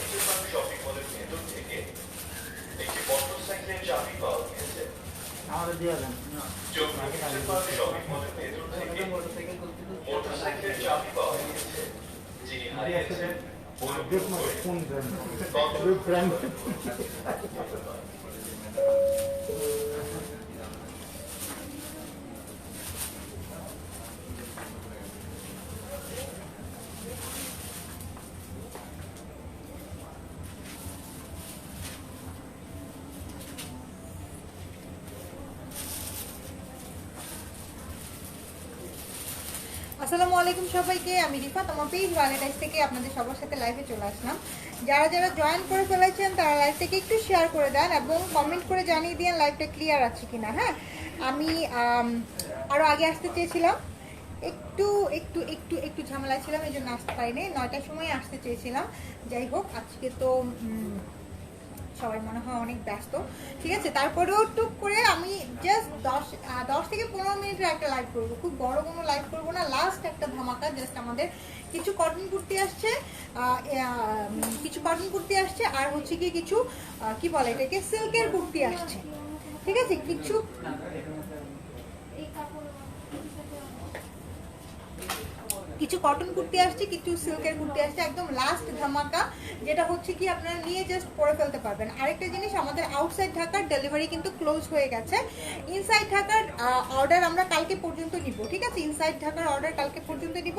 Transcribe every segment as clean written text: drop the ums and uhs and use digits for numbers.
Shopping মলের ভেতর থেকে একটি মোটরসাইকেলের চাবি পাওয়া গেছে। আমাদের দিয়ে দেন না। শপিং মলের ভেতর থেকে মোটরসাইকেলের চাবি পাওয়া গেছে। যিনি হারিয়েছেন কোন ব্র্যান্ড? আসসালামু আলাইকুম সবাইকে, আমি রিফাত, আমার পেজ ভ্যালেন্টাইন্স থেকে আপনাদের সবার সাথে লাইভে চলে আসলাম। যারা যারা জয়েন করে ফেলেছেন তারা লাইভটাকে একটু শেয়ার করে দেন এবং কমেন্ট করে জানিয়ে দিন লাইভটা ক্লিয়ার আছে কিনা। হ্যাঁ, আমি আরও আগে আসতে চেয়েছিলাম, একটু একটু একটু একটু ঝামেলায় ছিলাম, এই জন্য আসতে পারিনি। 9টার সময় আসতে চেয়েছিলাম। যাই হোক, আজকে তো সবাই মনে হয় অনেক ব্যস্ত, ঠিক আছে। তারপরেও টুক করে আমি জাস্ট 10 থেকে 15 মিনিটের একটা লাইভ করবো, খুব বড় কোনো লাইভ করবো না। লাস্ট একটা ধামাকা, জাস্ট আমাদের কিছু কটন কুর্তি আসছে, আর হচ্ছে কি কিছু কি বলে এটাকে, সিল্কের কুর্তি আসছে, ঠিক আছে। কিছু কটন কুর্তি আসছে, কিছু সিল্কের কুর্তি আসছে, একদম লাস্ট ধামাকা, যেটা হচ্ছে কি আপনারা নিয়ে জাস্ট পরে ফেলতে পারবেন। আরেকটা জিনিস, আমাদের আউটসাইড ঢাকার ডেলিভারি কিন্তু ক্লোজ হয়ে গেছে। ইনসাইড ঢাকার অর্ডার আমরা কালকে পর্যন্ত নিব, ঠিক আছে। ইনসাইড ঢাকার অর্ডার কালকে পর্যন্ত নিব,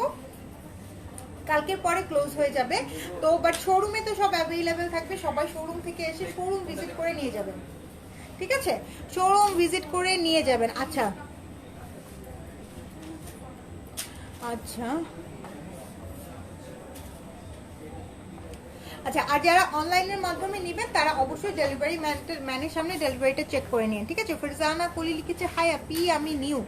কালকের পরে ক্লোজ হয়ে যাবে। তো বাট শোরুমে তো সব অ্যাভেলেবেল থাকবে, সবাই শোরুম থেকে এসে শোরুম ভিজিট করে নিয়ে যাবেন, ঠিক আছে। শোরুম ভিজিট করে নিয়ে যাবেন। আচ্ছা আচ্ছা আচ্ছা, আর যারা অনলাইনের মাধ্যমে নেবেন তারা অবশ্যই ডেলিভারি ম্যানের সামনে ডেলিভারিটা চেক করে নিন, ঠিক আছে। ফিরজানা কলি লিখেছে হাই আপি, আমি নিউ।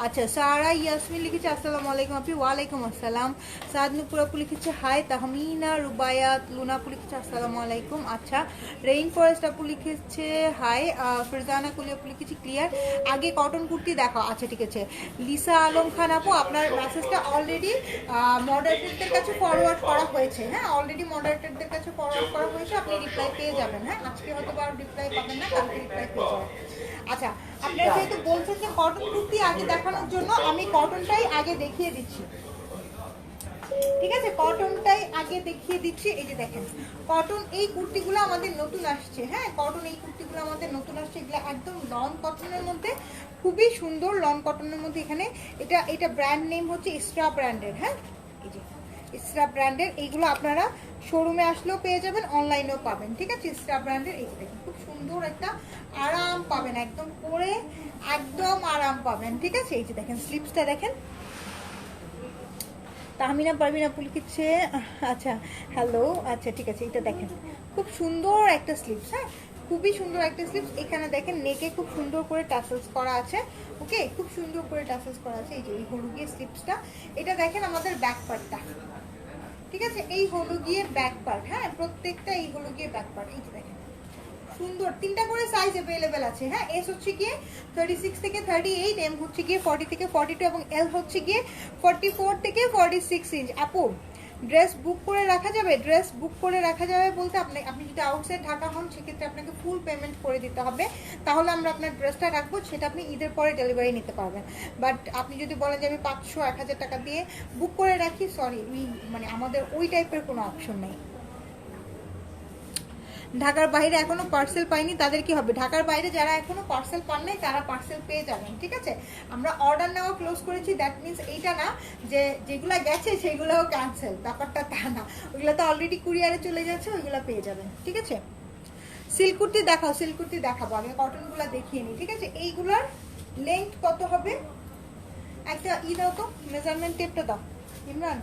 আচ্ছা, সারা ইয়াসমিন লিখেছে আসসালামু আলাইকুম আপি। ওয়ালাইকুম আসসালাম। সাদনুপুর আপু লিখেছে হাই। তাহমিনা রুবায়াত লুনা আপু লিখেছে আসসালামু আলাইকুম। আচ্ছা, রেইন ফরেস্ট আপু লিখেছে হাই। ফিরজানা কলি আপু লিখেছে ক্লিয়ার। আগে কটন কুর্তি দেখো। আচ্ছা ঠিক আছে। লিসা আলম খান আপু, আপনার মেসেজটা অলরেডি মডারেটরদের কাছে ফরওয়ার্ড করা হয়েছে। হ্যাঁ, অলরেডি মডারেটরদের কাছে ফরওয়ার্ড করা হয়েছে, আপনি রিপ্লাই পেয়ে যাবেন। হ্যাঁ, আজকে হয়তো আর রিপ্লাই পাবেন না, কালকে রিপ্লাই পেয়ে যাবেন। আচ্ছা, আপনারা যেহেতু বলছেন যে কটন কুর্তি আগে দেখানোর জন্য, আমি কটনটাই আগে দেখিয়ে দিচ্ছি, ঠিক আছে। কটনটাই আগে দেখিয়ে দিচ্ছি। এই যে দেখেন কটন, এই কুর্তিগুলো আমাদের নতুন আসছে। হ্যাঁ, কটন এই কুর্তিগুলো আমাদের নতুন আসছে, এগুলো একদম লন কটনের মধ্যে, খুবই সুন্দর লন কটনের মধ্যে। এখানে এটা ব্র্যান্ড নেম হচ্ছে ইসরা ব্র্যান্ডের। হ্যাঁ, এই যে ইসরা ব্র্যান্ডের, এইগুলো আপনারা শোরুমে আসলেও পেয়ে যাবেন, অনলাইনেও পাবেন, ঠিক আছে। ইসরা ব্র্যান্ডের এই যে দেখেন, খুব সুন্দর একটা আরাম পাবেন, একদম পরে একদম আরাম পাবেন, ঠিক আছে। এই যে দেখেন স্লিপসটা দেখেন। তাহমিনা পারবিন আপু লিখেছে আচ্ছা হ্যালো। আচ্ছা ঠিক আছে, এটা দেখেন খুব সুন্দর একটা স্লিপস। হ্যাঁ, খুবই সুন্দর একটা স্লিপস। এখানে দেখেন নেকে খুব সুন্দর করে টাসেলস করা আছে। ওকে, খুব সুন্দর করে টাসেলস করা আছে। এই যে এই হলু গিয়ে স্লিপসটা, এটা দেখেন আমাদের ব্যাক পার্টটা, ঠিক আছে। এই হলু গিয়ে ব্যাক পার্ট। হ্যাঁ, প্রত্যেকটা এই হলু গিয়ে ব্যাক পার্ট। এই যে দেখেন সুন্দর, 3টা করে সাইজ অ্যাভেলেবেল আছে। হ্যাঁ, এস হচ্ছে গিয়ে 36 থেকে 38, এম হচ্ছে গিয়ে 40 থেকে 42 এবং এল হচ্ছে গিয়ে 44 থেকে 46 ইঞ্চ। আপু ড্রেস বুক করে রাখা যাবে? ড্রেস বুক করে রাখা যাবে বলতে আপনি যদি আউটসাইড ঢাকা হন, সেক্ষেত্রে আপনাকে ফুল পেমেন্ট করে দিতে হবে, তাহলে আমরা আপনার ড্রেসটা রাখবো, সেটা আপনি ঈদের পরে ডেলিভারি নিতে পারবেন। বাট আপনি যদি বলেন যে আমি 500-1000 টাকা দিয়ে বুক করে রাখি, সরি, মানে আমাদের ওই টাইপের কোনো অপশন নেই। ঢাকার বাইরে এখনো পার্সেল পাইনি, তাদের কি হবে? ঢাকার বাইরে যারা এখনো পার্সেল পান নাই তারা পার্সেল পেয়ে যাবেন, ঠিক আছে। আমরা অর্ডার নেওয়া ক্লোজ করেছি, দ্যাট মিনস এইটা না যে যেগুলো গেছে সেগুলোও ক্যান্সেল, ব্যাপারটা তা না। ওইগুলো তো অলরেডি কুরিয়ারে চলে গেছে, ওইগুলো পেয়ে যাবেন, ঠিক আছে। সিল্ক কুর্তি দেখাও, সিল্ক কুর্তি দেখাবো, আগে কটনগুলো দেখিয়ে নিই, ঠিক আছে। এইগুলোর লেন্থ কত হবে? একটা দাও তো, মেজারমেন্ট টেপটা দাও ইমরান,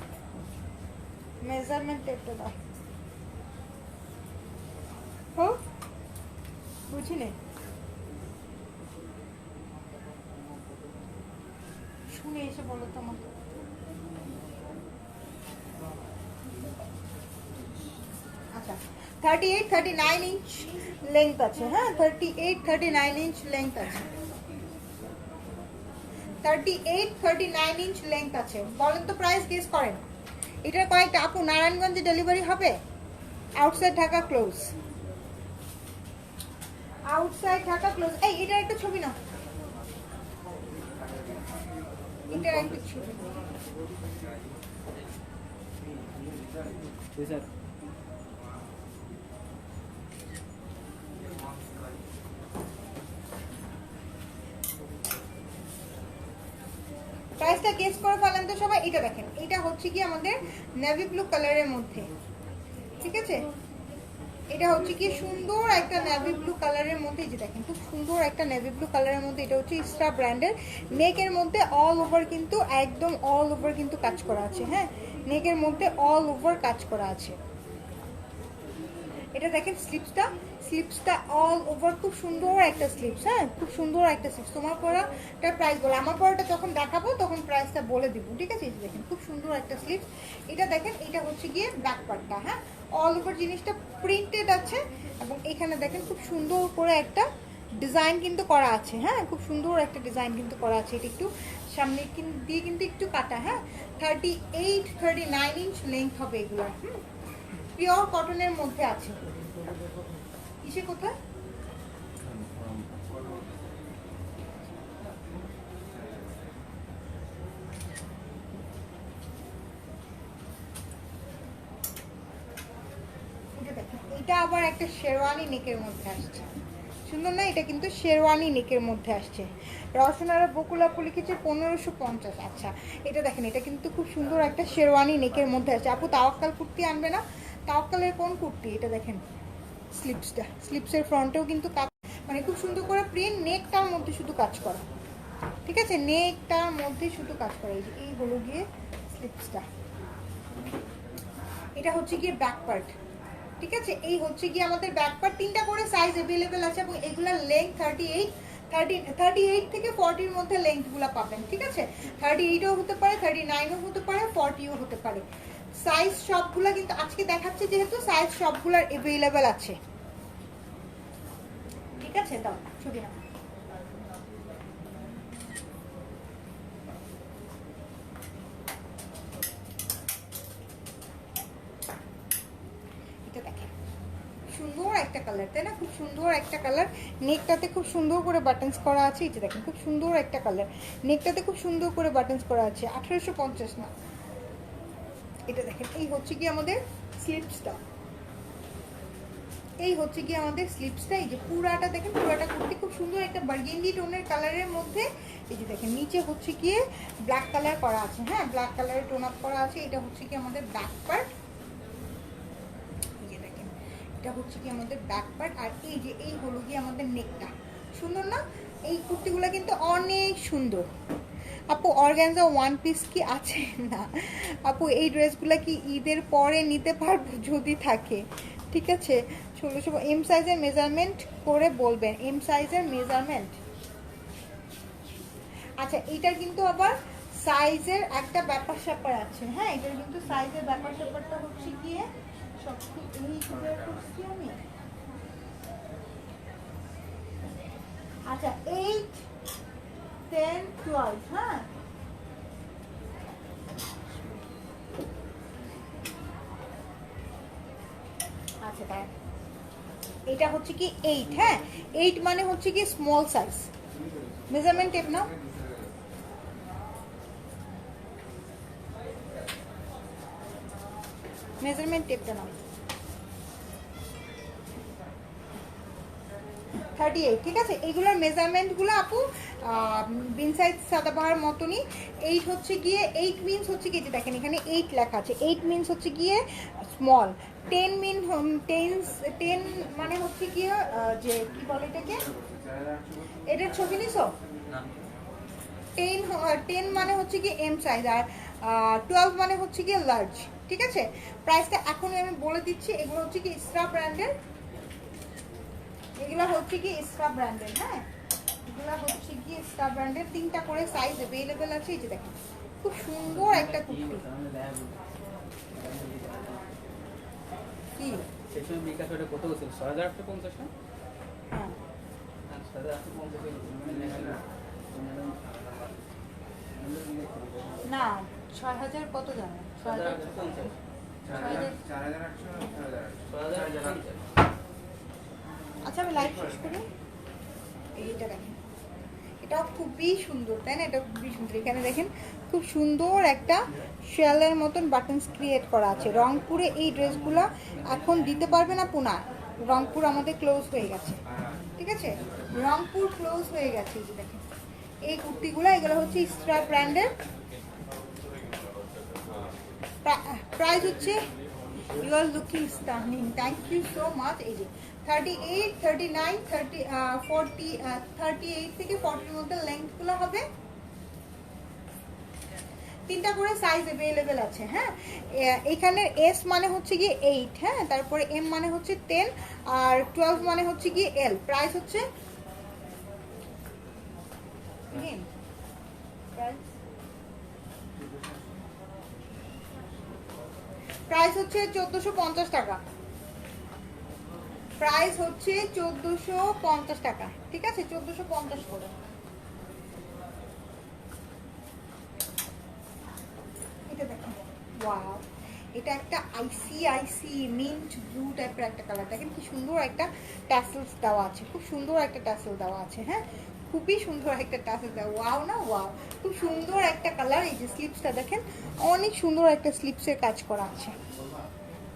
মেজারমেন্ট টেপটা দাও। হ্যাঁ, বুঝিনি, শুনে এসে বলো তো আমাকে। আচ্ছা, 38-39 ইঞ্চ লেন্থ আছে। হ্যাঁ, 38-39 ইঞ্চ লেন্থ আছে, 38-39 ইঞ্চ লেন্থ আছে। বলেন তো প্রাইস গেস করেন। এটার কয়েকটা আপু নারায়ণগঞ্জে ডেলিভারি হবে? Outside Dhaka close, outside Dhaka close. এই এটার একটা ছবি নাও, এটার একটা ছবি। প্রাইসটা গেস করে ফেলেন তো সবাই। এটা দেখেন, এটা হচ্ছে কি আমাদের নেভি ব্লু কালারের মধ্যে, ঠিক আছে? এটা হচ্ছে কি সুন্দর একটা নেভি ব্লু কালারের মধ্যে, যে দেখেন খুব সুন্দর একটা নেভি ব্লু কালারের মধ্যে। এটা হচ্ছে ইস্ট্রা ব্র্যান্ডের। নেকের মধ্যে অল ওভার কিন্তু একদম অল ওভার কিন্তু কাজ করা আছে, হ্যাঁ, নেকের মধ্যে অল ওভার কাজ করা আছে। এটা দেখেন স্লিপসটা, স্লিপসটা অল ওভার খুব সুন্দর একটা স্লিপস, হ্যাঁ, খুব সুন্দর একটা স্লিপস। তোমার পরাটার প্রাইস বলে, আমার পরাটা যখন দেখাবো তখন প্রাইসটা বলে দিব, ঠিক আছে? এই দেখেন খুব সুন্দর একটা স্লিপস। এটা দেখেন, এটা হচ্ছে গিয়ে ব্যাক পার্টটা, হ্যাঁ, অল ওভার জিনিসটা প্রিন্টেড আছে এবং এখানে দেখেন খুব সুন্দর করে একটা ডিজাইন কিন্তু করা আছে, হ্যাঁ, খুব সুন্দর একটা ডিজাইন কিন্তু করা আছে। এটা একটু সামনে দিয়ে কিন্তু একটু কাটা, হ্যাঁ, 38-39 ইঞ্চ লেন্থ হবে এগুলো, পিওর কটনের মধ্যে আছে। কিসে কোথায়? এটা আবার একটা শেরওয়ানি নেকের মধ্যে আসছে, সুন্দর না? এটা কিন্তু শেরওয়ানি নেকের মধ্যে আসছে। রসনারা বকুলাপু লিখেছে 1550। আচ্ছা, এটা দেখেন, এটা কিন্তু খুব সুন্দর একটা শেরওয়ানি নেকের মধ্যে আসছে। আপু তাওয়াক্কাল কুর্তি আনবে না? তাওয়াক্কালের কোন কুর্তি? এটা দেখেন স্লিপসটা, স্লিপসের ফ্রন্টেও কিন্তু কাজ, মানে খুব সুন্দর করে প্রিন্ট, নেকটার মধ্যে শুধু কাজ করা, ঠিক আছে? নেকটার মধ্যে শুধু কাজ করা। এই হলো গিয়ে স্লিপসটা। এটা হচ্ছে গিয়ে ব্যাক পার্ট, ঠিক আছে? এই হচ্ছে গিয়ে আমাদের ব্যাক পার্ট। 3টা করে সাইজ अवेलेबल আছে এবং এগুলার লেন্থ 38 থেকে 40 এর মধ্যে লেন্থগুলো পাবেন, ঠিক আছে? 38ও হতে পারে, 39ও হতে পারে, 40ও হতে পারে। সাইজ সবগুলা কিন্তু আজকে দেখাচ্ছে, যেহেতু সাইজ সবগুলার अवेलेबल আছে, ঠিক আছে? দাও ছবি নাও। এটা দেখেন সুন্দর একটা কালার, তাই না? খুব সুন্দর একটা কালার। নেকটাতে খুব সুন্দর করে বাটনস করা আছে। এটা দেখেন খুব সুন্দর একটা কালার, নেকটাতে খুব সুন্দর করে বাটনস করা আছে। 1850 না। এটা দেখেন, এই হচ্ছে কি আমাদের স্লিপসটা, এই হচ্ছে কি আমাদের স্লিপসটা। এই যে পুরাটা দেখেন, পুরাটা কুর্তি খুব সুন্দর একটা বার্গেন্ডি টোনের কালারের মধ্যে। এই যে দেখেন নিচে হচ্ছে গিয়ে ব্ল্যাক কালার করা আছে, হ্যাঁ, ব্ল্যাক কালারের টোন আপ করা আছে। এটা হচ্ছে কি আমাদের ব্যাক পার্ট, এই যে দেখেন এটা হচ্ছে কি আমাদের ব্যাক পার্ট। আর এই যে এই হলো কি আমাদের নেকটা, সুন্দর না? এই কুর্তিগুলো কিন্তু অনেক সুন্দর। আপু অর্গানজা ওয়ান পিস কি আছে? না আপু, এই ড্রেসগুলো কি ঈদের পরে নিতে পারবো যদি থাকে, ঠিক আছে? 1600। এম সাইজের মেজারমেন্ট করে বলবেন, এম সাইজের মেজারমেন্ট। আচ্ছা, এইটার কিন্তু আবার সাইজের একটা ব্যাপার স্যাপার আছে, হ্যাঁ, এটার কিন্তু সাইজের ব্যাপার স্যাপারটা হচ্ছে গিয়ে সব এই করছি আমি। আচ্ছা 8, 10, 12, হ্যাঁ, আচ্ছা তাই। এটা হচ্ছে কি 8, হ্যাঁ, 8 মানে হচ্ছে কি স্মল সাইজ। মেজারমেন্ট টেপ নাও, মেজারমেন্ট টেপটা নাও। 38, ঠিক আছে? এইগুলোর মেজারমেন্টগুলো আপু বিন সাইজ সাদাবাহার মতনই। 8 হচ্ছে গিয়ে 8 মিনস হচ্ছে কি, যে দেখেন এখানে 8 লেখা আছে। 8 মিনস হচ্ছে গিয়ে স্মল। 10 মিন 10 মানে হচ্ছে গিয়ে যে কি বলে এটাকে, এটার ছবি নিছো? 10 মানে হচ্ছে কি এম সাইজ, আর 12 মানে হচ্ছে গিয়ে লার্জ, ঠিক আছে? প্রাইসটা এখনই আমি বলে দিচ্ছি। এগুলো হচ্ছে কি ইসরা ব্র্যান্ডের, এগুলো হচ্ছে কি ইসরা ব্র্যান্ডের, হ্যাঁ, এগুলো হচ্ছে কি ইসরা ব্র্যান্ডের। 3টা করে সাইজ अवेलेबल আছে। এই যে দেখেন খুব সুন্দর একটা কুর্তি। কি সেশন বিকাশ ওটা কত ছিল? 6850 না? হ্যাঁ 6850 না 6000 কত জানো? 6050। আচ্ছা আমি লাইভ শেষ করি। এইটা দেখেন, এটাও খুবই সুন্দর তাই না? এটা খুবই সুন্দর। এখানে দেখেন খুব সুন্দর একটা শেলের মতন বাটনস ক্রিয়েট করা আছে। রংপুরে এই ড্রেসগুলো এখন দিতে পারবে না পুনা, রংপুর আমাদের ক্লোজ হয়ে গেছে, ঠিক আছে? রংপুর ক্লোজ হয়ে গেছে। এই যে দেখেন এই কুর্তিগুলো, এগুলো হচ্ছে ইস্ট্রা ব্র্যান্ডের। প্রাইস হচ্ছে, you are looking stunning, thank you so much. এই যে 38, 39, 30, 40, 38 থেকে 40 এর মধ্যে লেন্থগুলো হবে। 3টা করে সাইজ अवेलेबल আছে। হ্যাঁ, এখানে এস মানে হচ্ছে কি 8, হ্যাঁ, তারপরে এম মানে হচ্ছে 10 আর 12 মানে হচ্ছে কি এল। প্রাইস হচ্ছে প্রাইস হচ্ছে 1450 টাকা। প্রাইস হচ্ছে 1450 টাকা, ঠিক আছে? 1450 করে। এটা দেখেন, ওয়াও, এটা একটা আইসি মিন্ট ব্লু টাইপের একটা কালার। দেখেন কি সুন্দর একটা ট্যাসেলস দেওয়া আছে, খুব সুন্দর একটা ট্যাসেল দেওয়া আছে। হ্যাঁ, খুবই সুন্দর একটা ট্যাসেল দেওয়া। ওয়াও না ওয়াও, খুব সুন্দর একটা কালার। এই যে স্লিপসটা দেখেন, অনেক সুন্দর একটা স্লিপসের কাজ করা আছে,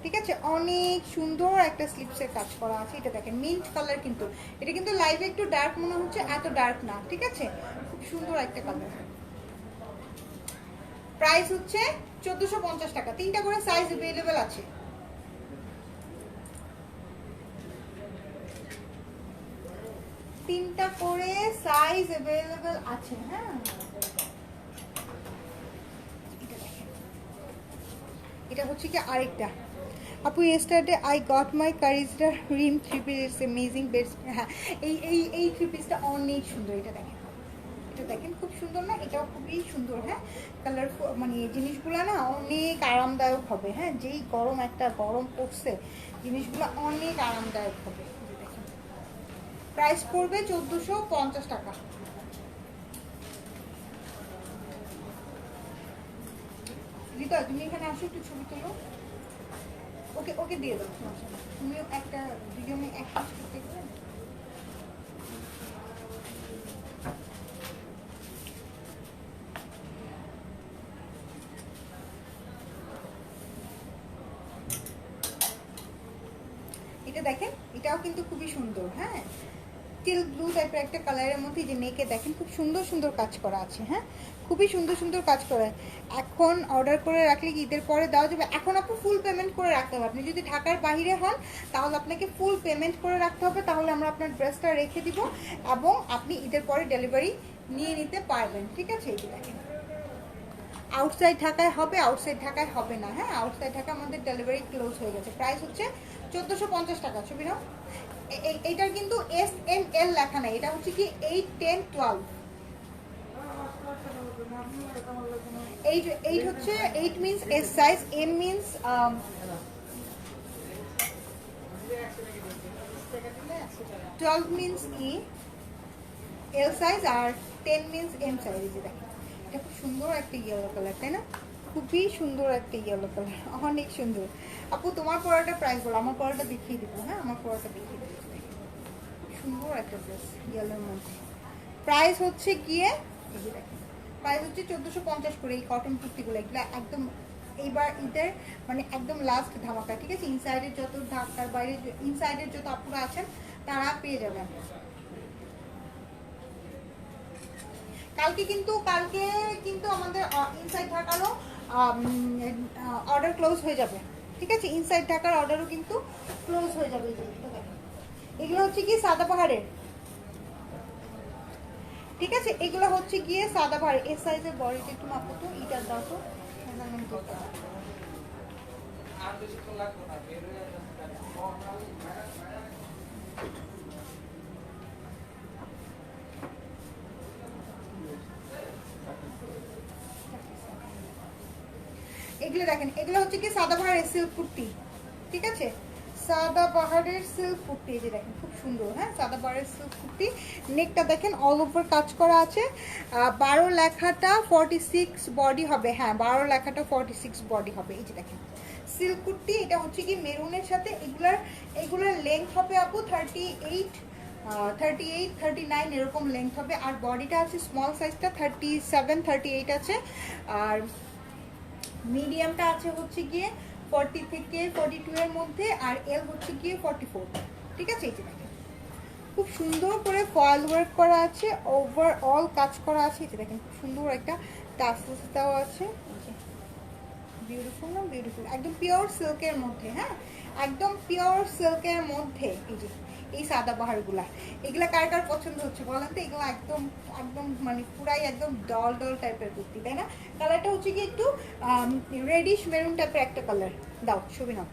ঠিক আছে? অনেক সুন্দর একটা স্লিপসের কাজ করা আছে। এটা দেখেন মিন্ট কালার, কিন্তু এটা কিন্তু লাইভে একটু ডার্ক মনে হচ্ছে, এত ডার্ক না, ঠিক আছে? খুব সুন্দর একটা কালার। প্রাইস হচ্ছে 1450 টাকা। 3টা করে সাইজ अवेलेबल আছে। তিনটা করে সাইজ अवेलेबल আছে। হ্যাঁ, এটা হচ্ছে কি আরেকটা। আপু yesterday I got my Carisda rim 3 piece, it's amazing best। হ্যাঁ, এই 3 পিসটা অনেক সুন্দর। এটা দেখেন, এটা দেখেন খুব সুন্দর না? এটাও খুবই সুন্দর। হ্যাঁ, কালারফুল, মানে এই জিনিসগুলো না অনেক আরামদায়ক হবে। হ্যাঁ, যেই গরম একটা গরম পড়ছে, জিনিসগুলো অনেক আরামদায়ক হবে। দেখেন প্রাইস পড়বে 1450 টাকা। রিতা তুমি এখানে আসো, একটু ছবি তোলো। ওকে ওকে দিয়ে দাও, তুমি একটা দুজনে এক কাজ করতে গেলে। এটা দেখেন, এটাও কিন্তু খুবই সুন্দর। হ্যাঁ, টিল ব্লু টাইপের একটা কালারের মধ্যে যে নেকে দেখেন খুব সুন্দর সুন্দর কাজ করা আছে। হ্যাঁ, খুবই সুন্দর সুন্দর কাজ করা। এখন অর্ডার করে রাখলে কি ঈদের পরে দেওয়া যাবে? এখন আপনি ফুল পেমেন্ট করে রাখতে হবে। আপনি যদি ঢাকার বাইরে হন তাহলে আপনাকে ফুল পেমেন্ট করে রাখতে হবে, তাহলে আমরা আপনার ড্রেসটা রেখে দিব এবং আপনি ঈদের পরে ডেলিভারি নিয়ে নিতে পারবেন, ঠিক আছে? এই দেখেন আউটসাইড ঢাকায় হবে, আউটসাইড ঢাকায় হবে না। হ্যাঁ, আউটসাইড ঢাকা আমাদের ডেলিভারি ক্লোজ হয়ে গেছে। প্রাইস হচ্ছে 1450 টাকা। ছবি নাও। এইটার কিন্তু এস এম এল লেখা নাই, এটা হচ্ছে কি 8, 10, 12। 8 হচ্ছে 8 means S size, M means 12 means L size, আর 10 মিন্স এম সাইজ। দেখেন এটা খুব সুন্দর একটা ইয়েলো কালার, তাই না? খুবই সুন্দর একটা ইয়েলো কালার, অনেক সুন্দর। আপু তোমার পরাটা প্রাইস বলো, আমার পরাটা দেখিয়ে দিব। হ্যাঁ, আমার পরাটা দেখিয়ে দিব। সুন্দর একটা ড্রেস ইয়েলোর মধ্যে। প্রাইস হচ্ছে গিয়ে দেখেন, প্রাইস হচ্ছে 1450 করে। এই কটন কুর্তিগুলো এগুলো একদম এইবার ঈদের মানে একদম লাস্ট ধামাকা, ঠিক আছে? ইনসাইডের যত ঢাকার বাইরে ইনসাইডের যত আপুরা আছেন তারা পেয়ে যাবেন। কালকে কিন্তু আমাদের ইনসাইড ঢাকারও অর্ডার ক্লোজ হয়ে যাবে, ঠিক আছে? ইনসাইড ঢাকার অর্ডারও কিন্তু ক্লোজ হয়ে যাবে। এগুলো হচ্ছে কি সাদা পাহাড়ের, ঠিক আছে? এগুলো হচ্ছে গিয়ে সাদা পাহাড়। এস সাইজের বডিটা একটু মাপো তো, ইটার দাও তো। এগুলো দেখেন, এগুলো হচ্ছে কি সাদা পাহাড়ের সিল্ক কুর্তি, ঠিক আছে? সাদা বাহারের সিল্ক কুর্তি, এই যে দেখেন খুব সুন্দর। হ্যাঁ, সাদা বাহারের সিল্ক কুর্তি, নেকটা দেখেন অল ওভার কাজ করা আছে। 12 লেখাটা 46 বডি হবে। হ্যাঁ, 12 লেখাটা 46 বডি হবে। এই যে দেখেন সিল্ক কুর্তি, এটা হচ্ছে কি মেরুনের সাথে। এগুলার লেন্থ হবে আপু 38, 39 এরকম লেন্থ হবে। আর বডিটা আছে স্মল সাইজটা 37, 38 আছে। আর মিডিয়ামটা আছে হচ্ছে গিয়ে 40 থেকে 42 এর মধ্যে। আর এল হচ্ছে গিয়ে 44। ঠিক আছে, এই যে দেখেন খুব সুন্দর করে ফয়েল ওয়ার্ক করা আছে, ওভারঅল কাজ করা আছে। এই যে দেখেন খুব সুন্দর একটা টাসেলস দেওয়া আছে। বিউটিফুল না? বিউটিফুল, একদম পিওর সিল্কের মধ্যে। হ্যাঁ, একদম পিওর সিল্কের মধ্যে। এই যে এই সাদা বাহারগুলা, এগুলা কার কার পছন্দ হচ্ছে বলেন তো? এগুলো একদম একদম মানে পুরাই একদম ডল ডল টাইপের কুর্তি, তাই না? কালারটা হচ্ছে কি একটু রেডিশ মেরুন টাইপের একটা কালার। দাও ছবি নাও।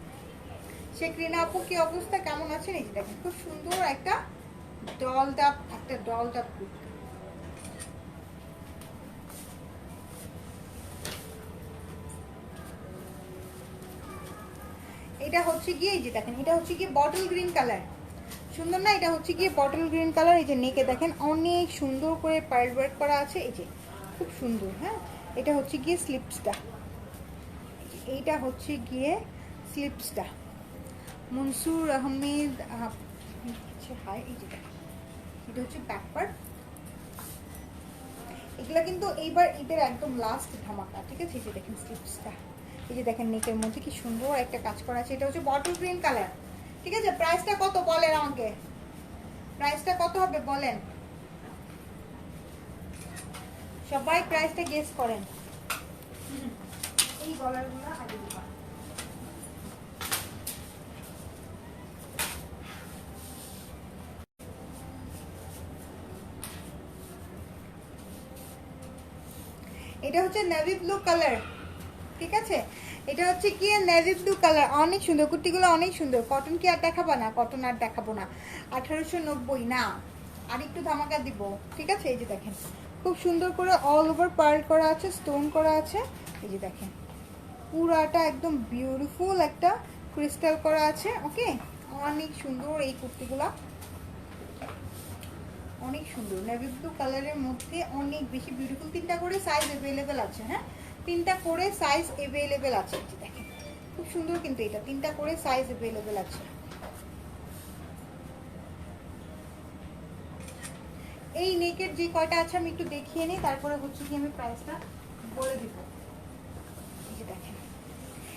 শেখরিনা আপু কি অবস্থা, কেমন আছেন? এই যে দেখেন খুব সুন্দর একটা ডল ডাপ কুর্তি। এটা হচ্ছে গিয়ে এই যে দেখেন, এটা হচ্ছে গিয়ে বটল গ্রিন কালার। সুন্দর না? এটা হচ্ছে গিয়ে বটল গ্রিন কালার। এই যে নেকে দেখেন অনেক সুন্দর করে পার্ল ওয়ার্ক করা আছে। এই যে খুব সুন্দর। হ্যাঁ, এটা হচ্ছে গিয়ে স্লিপসটা, এইটা হচ্ছে গিয়ে স্লিপসটা। মনসুর আহমেদ হাই। এই যে দেখেন এটা হচ্ছে ব্যাক পার্ট। এগুলা কিন্তু এইবার ঈদের একদম লাস্ট ধামাকা। ঠিক আছে, এই যে দেখেন স্লিপসটা, এই যে দেখেন নেকের মধ্যে কি সুন্দর একটা কাজ করা আছে। এটা হচ্ছে বটল গ্রিন কালার। ঠিক আছে, প্রাইসটা কত বলেন আমাকে? প্রাইসটা কত হবে বলেন সবাই, প্রাইসটা গেস করেন। এই গলারগুলো আগে দিবা। এটা হচ্ছে নেভি ব্লু কালার। ঠিক আছে, এটা হচ্ছে কি নেভি ব্লু কালার। অনেক সুন্দর কুর্তিগুলো, অনেক সুন্দর। কটন কি আর দেখাবো না? কটন আর দেখাবো না। 1890 না, আর একটু ধামাকা দিব। ঠিক আছে, এই যে দেখেন খুব সুন্দর করে অল ওভার পার্ল করা আছে, স্টোন করা আছে। এই যে দেখেন পুরাটা একদম বিউটিফুল একটা ক্রিস্টাল করা আছে। ওকে, অনেক সুন্দর এই কুর্তিগুলা, অনেক সুন্দর নেভি ব্লু কালারের মধ্যে, অনেক বেশি বিউটিফুল। 3টা করে সাইজ অ্যাভেলেবেল আছে। হ্যাঁ, 3টা করে সাইজ অ্যাভেলেবেল আছে। দেখেন খুব সুন্দর, কিন্তু এটা 3টা করে সাইজ অ্যাভেলেবেল আছে। এই নেকের যে কয়টা আছে আমি একটু দেখিয়ে নিই, তারপরে হচ্ছে কি আমি প্রাইসটা বলে দিব। এই যে দেখেন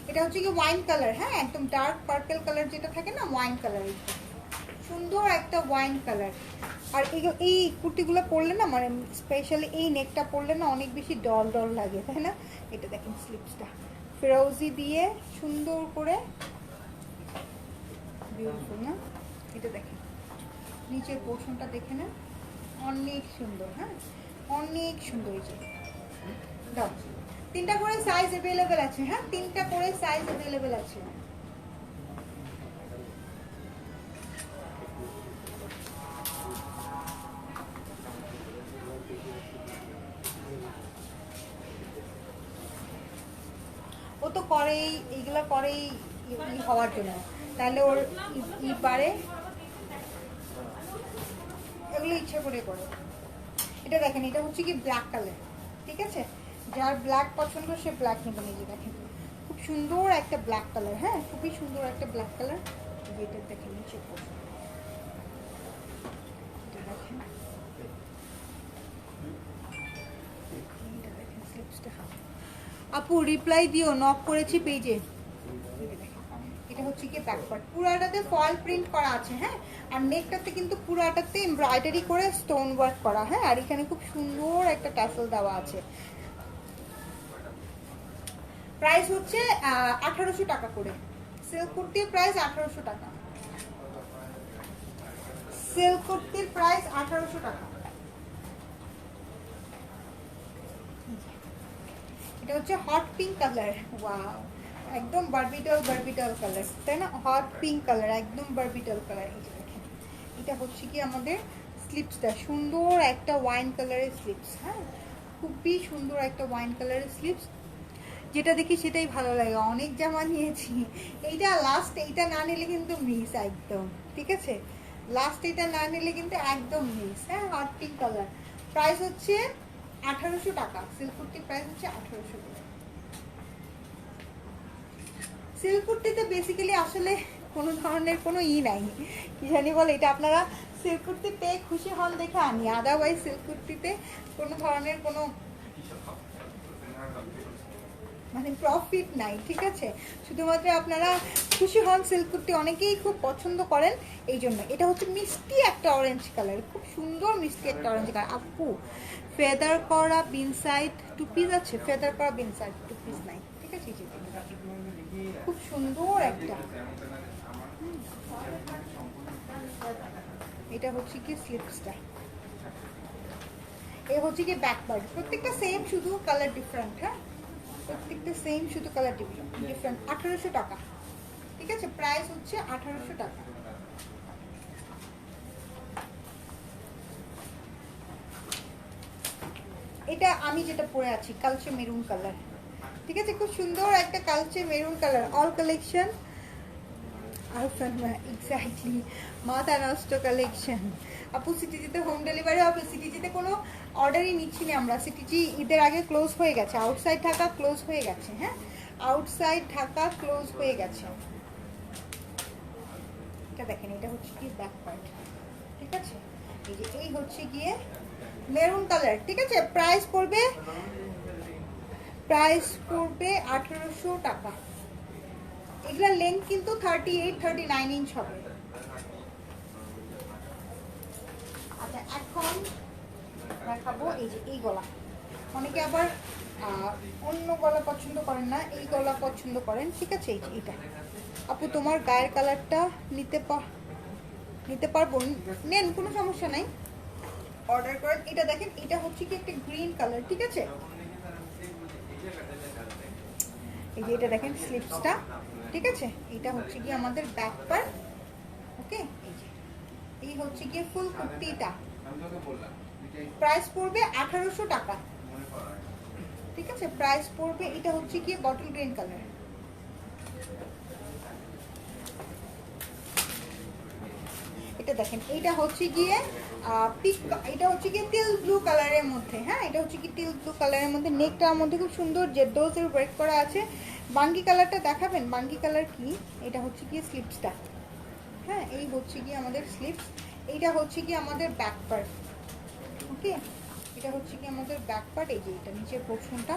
এটা হচ্ছে কি ওয়াইন কালার। হ্যাঁ, একদম ডার্ক পার্পল কালার যেটা থাকে না, ওয়াইন কালার। সুন্দর একটা ওয়াইন কালার। আর এই কুর্তিগুলো পরলে না, মানে স্পেশালি এই নেকটা পরলে না অনেক বেশি ডল ডল লাগে, তাই না? এটা দেখেন স্লিপসটা ফিরোজি দিয়ে সুন্দর করে, বিউটিফুল না? এটা দেখেন নিচের পোর্শনটা দেখে না, অনেক সুন্দর। হ্যাঁ, অনেক সুন্দর। এই যে দাও, 3টা করে সাইজ অ্যাভেলেবেল আছে। হ্যাঁ, 3টা করে সাইজ অ্যাভেলেবেল আছে। ও তো করেই, এইগুলো করেই হওয়ার জন্য, তাহলে ওর পারে, এগুলো ইচ্ছা করে করে। এটা দেখেন এটা হচ্ছে কি ব্ল্যাক কালার। ঠিক আছে, যার ব্ল্যাক পছন্দ সে ব্ল্যাক নেবেন। এই যে দেখেন খুব সুন্দর একটা ব্ল্যাক কালার। হ্যাঁ, খুবই সুন্দর একটা ব্ল্যাক কালার। এটা দেখেন নিচে দেখেন, আপু রিপ্লাই দিও, নক করেছি পেজে। এটা হচ্ছে কি ব্যাক পার্ট, পুরাটাতে ফয়েল প্রিন্ট করা আছে। হ্যাঁ, আর নেকটাতে কিন্তু পুরাটাতে এমব্রয়ডারি করে স্টোন ওয়ার্ক করা। হ্যাঁ, আর এখানে খুব সুন্দর একটা টাসেল দেওয়া আছে। প্রাইস হচ্ছে 1800 টাকা করে। সিল্ক কুর্তির প্রাইস 1800 টাকা। সিল্ক কুর্তির প্রাইস 1800 টাকা। এটা হচ্ছে হট পিঙ্ক কালার। ওয়াও, একদম বারবিটাল কালার, তাই না? হট পিঙ্ক কালার, একদম বারবিটাল কালার। এই যে দেখেন এটা হচ্ছে কি আমাদের স্লিপসটা, সুন্দর একটা ওয়াইন কালারের স্লিপস। হ্যাঁ, খুবই সুন্দর একটা ওয়াইন কালারের স্লিপস। যেটা দেখি সেটাই ভালো লাগে, অনেক জামা নিয়েছি। এইটা লাস্ট, এইটা না নিলে কিন্তু মিস একদম, ঠিক আছে? লাস্ট এটা না নিলে কিন্তু একদম মিস। হ্যাঁ, হট পিঙ্ক কালার, প্রাইস হচ্ছে 1800 টাকা। সিল্ক কুর্তির প্রাইস হচ্ছে 1800 টাকা। সিল্ক কুর্তিতে বেসিক্যালি আসলে কোনো ধরনের কোনো নাই, কি জানি বলে, এটা আপনারা সিল্ক কুর্তি পেয়ে খুশি হন দেখে আনি, আদারওয়াইজ সিল্ক কুর্তিতে কোনো ধরনের কোনো মানে প্রফিট নাই, ঠিক আছে? শুধুমাত্র আপনারা খুশি হন, সিল্ক কুর্তি অনেকেই খুব পছন্দ করেন এই জন্য। এটা হচ্ছে মিষ্টি একটা অরেঞ্জ কালার, খুব সুন্দর মিষ্টি একটা অরেঞ্জ কালার। আপু ফেদার করা বিন সাইড টু পিস আছে? ফেদার করা বিন সাইড টু পিস নাই, ঠিক আছে? খুব সুন্দর একটা, এটা হচ্ছে কি স্লিপসটা, এ হচ্ছে কি ব্যাক পার্ট, প্রত্যেকটা সেম, শুধু কালার ডিফারেন্ট। হ্যাঁ, প্রত্যেকটা সেম, শুধু কালার ডিফারেন্ট। 1800 টাকা, ঠিক আছে? প্রাইস হচ্ছে 1800 টাকা। এটা আমি যেটা পরে আছি কালচে মেরুন কালার, ঠিক আছে? খুব সুন্দর একটা কালচে maroon colour, all collection exactly মাথা নষ্ট কালেকশন। আপু সিটিজিতে হোম ডেলিভারি হবে? সিটিজিতে কোনো অর্ডারই নিচ্ছি না আমরা, সিটিজি ঈদের আগে ক্লোজ হয়ে গেছে। আউটসাইড ঢাকা ক্লোজ হয়ে গেছে। হ্যাঁ, আউটসাইড ঢাকা ক্লোজ হয়ে গেছে। এটা দেখেন, এটা হচ্ছে কি ব্যাক পার্ট, ঠিক আছে? এই যে এই হচ্ছে গিয়ে মেরুন কালার, ঠিক আছে? প্রাইস পড়বে 1800 টাকা। এগুলা লেন্থ কিন্তু 38-39 ইঞ্চ হবে। আচ্ছা, এখন দেখাবো এই যে এই গলা। অনেকে আবার অন্য গলা পছন্দ করেন না, এই গলা পছন্দ করেন, ঠিক আছে? এই যে এটা আপু তোমার গায়ের কালারটা নিতে পারবো, নেন, কোনো সমস্যা নাই, অর্ডার করেন। এটা দেখেন, এটা হচ্ছে কি একটা গ্রিন কালার, ঠিক আছে? এই যে এটা দেখেন স্লিপসটা, ঠিক আছে? এটা হচ্ছে কি আমাদের ব্যাক পার্ট, ওকে? এই হচ্ছে কি ফুল কুর্তিটা, প্রাইস পড়বে 1800 টাকা, ঠিক আছে? প্রাইস পড়বে, এটা হচ্ছে কি বটল গ্রিন কালার, এটা দেখেন, এটা হচ্ছে গিয়ে এটা হচ্ছে কি টিল ব্লু কালারের মধ্যে। হ্যাঁ, এটা হচ্ছে কি টিল ব্লু কালারের মধ্যে, নেকটার মধ্যে খুব সুন্দর জেডোজের ওয়ার্ক করা আছে। বাঙ্গি কালারটা দেখাবেন? বাঙ্গি কালার কি? এটা হচ্ছে কি স্লিপসটা। হ্যাঁ, এই হচ্ছে কি আমাদের স্লিপস, এইটা হচ্ছে কি আমাদের ব্যাক পার্ট, ওকে? এটা হচ্ছে কি আমাদের ব্যাক পার্ট। এই যে এটা নিচের পোর্শনটা।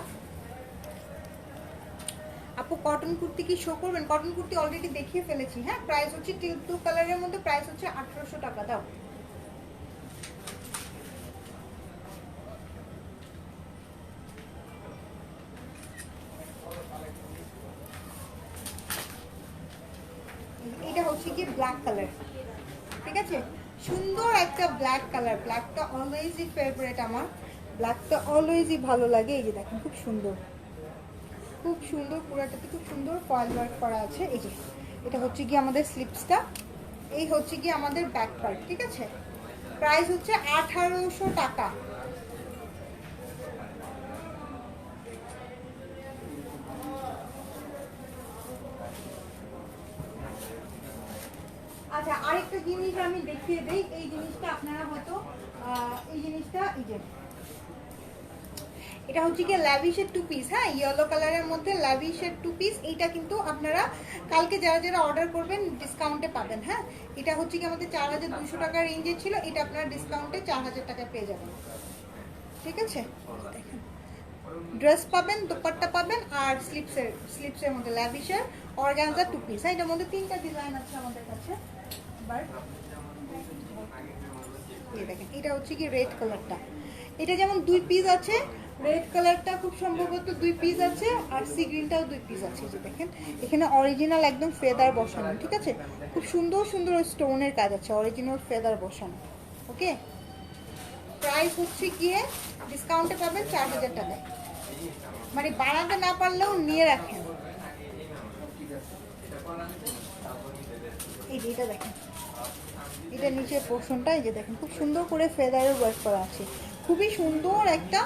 আপু কটন কুর্তি কি শো করবেন? কটন কুর্তি অলরেডি দেখিয়ে ফেলেছি। হ্যাঁ, প্রাইস হচ্ছে টিল ব্লু কালারের মধ্যে, প্রাইস হচ্ছে 1800 টাকা। দাও, এটা হচ্ছে কি ব্ল্যাক কালার, ঠিক আছে? সুন্দর একটা ব্ল্যাক কালার, ব্ল্যাকটা অলওয়েজই ফেভারিট আমার, ব্ল্যাকটা অলওয়েজই ভালো লাগে। এই যে দেখেন, খুব সুন্দর, খুব সুন্দর, পুরাটাতে খুব সুন্দর ফয়েল ওয়ার্ক করা আছে। এই যে এটা হচ্ছে কি আমাদের স্লিপসটা, এই হচ্ছে কি আমাদের ব্যাক পার্ট, ঠিক আছে? প্রাইস হচ্ছে 1800 টাকা। আচ্ছা, আরেকটা জিনিস আমি দেখিয়ে দেই, এই জিনিসটা আপনারা হয়তো এই জিনিসটা, এই যে এটা হচ্ছে কি ল্যাভিশের টু পিস। হ্যাঁ, ইয়েলো কালারের মধ্যে ল্যাভিশের টু পিস। এইটা কিন্তু আপনারা কালকে যারা যারা অর্ডার করবেন ডিসকাউন্টে পাবেন। হ্যাঁ, এটা হচ্ছে কি আমাদের 4200 টাকা রেঞ্জে ছিল, এটা আপনারা ডিসকাউন্টে 4000 টাকায় পেয়ে যাবেন, ঠিক আছে? দেখেন, ড্রেস পাবেন, দোপাট্টা পাবেন, আর স্লিপসের মধ্যে ল্যাভিশের অর্গানজা টু পিস। হ্যাঁ, এটার মধ্যে 3টা ডিজাইন আছে আমাদের কাছে। এই দেখেন, এটা হচ্ছে কি রেড কালারটা, এটা যেমন 2 পিস আছে, রেড কালারটা খুব সম্ভবত 2 পিস আছে, আর সি গ্রিনটাও 2 পিস আছে। যে দেখেন, এখানে অরিজিনাল একদম ফেদার বসানো, ঠিক আছে? খুব সুন্দর সুন্দর স্টোনের কাজ আছে, অরিজিনাল ফেদার বসানো, ওকে? প্রাইস হচ্ছে গিয়ে ডিসকাউন্টে পাবেন 4000 টাকায়, মানে বানাতে না পারলেও নিয়ে রাখেন। এই যে এটা দেখেন, এটা নিচের পোর্শনটা, এই যে দেখেন, খুব সুন্দর করে ফেদারের ওয়ার্ক করা আছে, খুবই সুন্দর একটা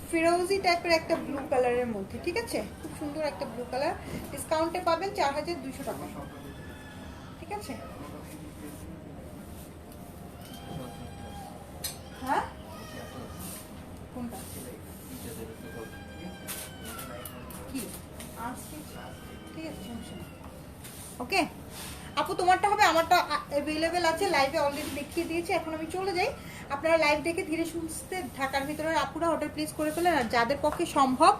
ফিরোজি টাইপের একটা ব্লু কালারের মধ্যে, ঠিক আছে? খুব সুন্দর একটা ব্লু কালার, ডিসকাউন্টে পাবেন 4200 টাকা। ঠিক আছে, হ্যাঁ কোনটা কি আজকে? ঠিক আছে, সমস্যা নেই। ওকে আপু, তোমারটা হবে, আমারটা অ্যাভেলেবেল আছে, লাইভে অলরেডি দেখিয়ে দিয়েছি। এখন আমি চলে যাই, আপনারা লাইভ দেখে ধীরে সুস্থে ঢাকার ভিতরে আপুরা অর্ডার প্লেস করে ফেলেন, আর যাদের পক্ষে সম্ভব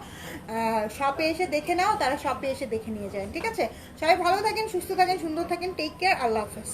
শপে এসে দেখে নাও, তারা শপে এসে দেখে নিয়ে যায়। ঠিক আছে, সবাই ভালো থাকেন, সুস্থ থাকেন, সুন্দর থাকেন, টেক কেয়ার, আল্লাহ হাফেজ।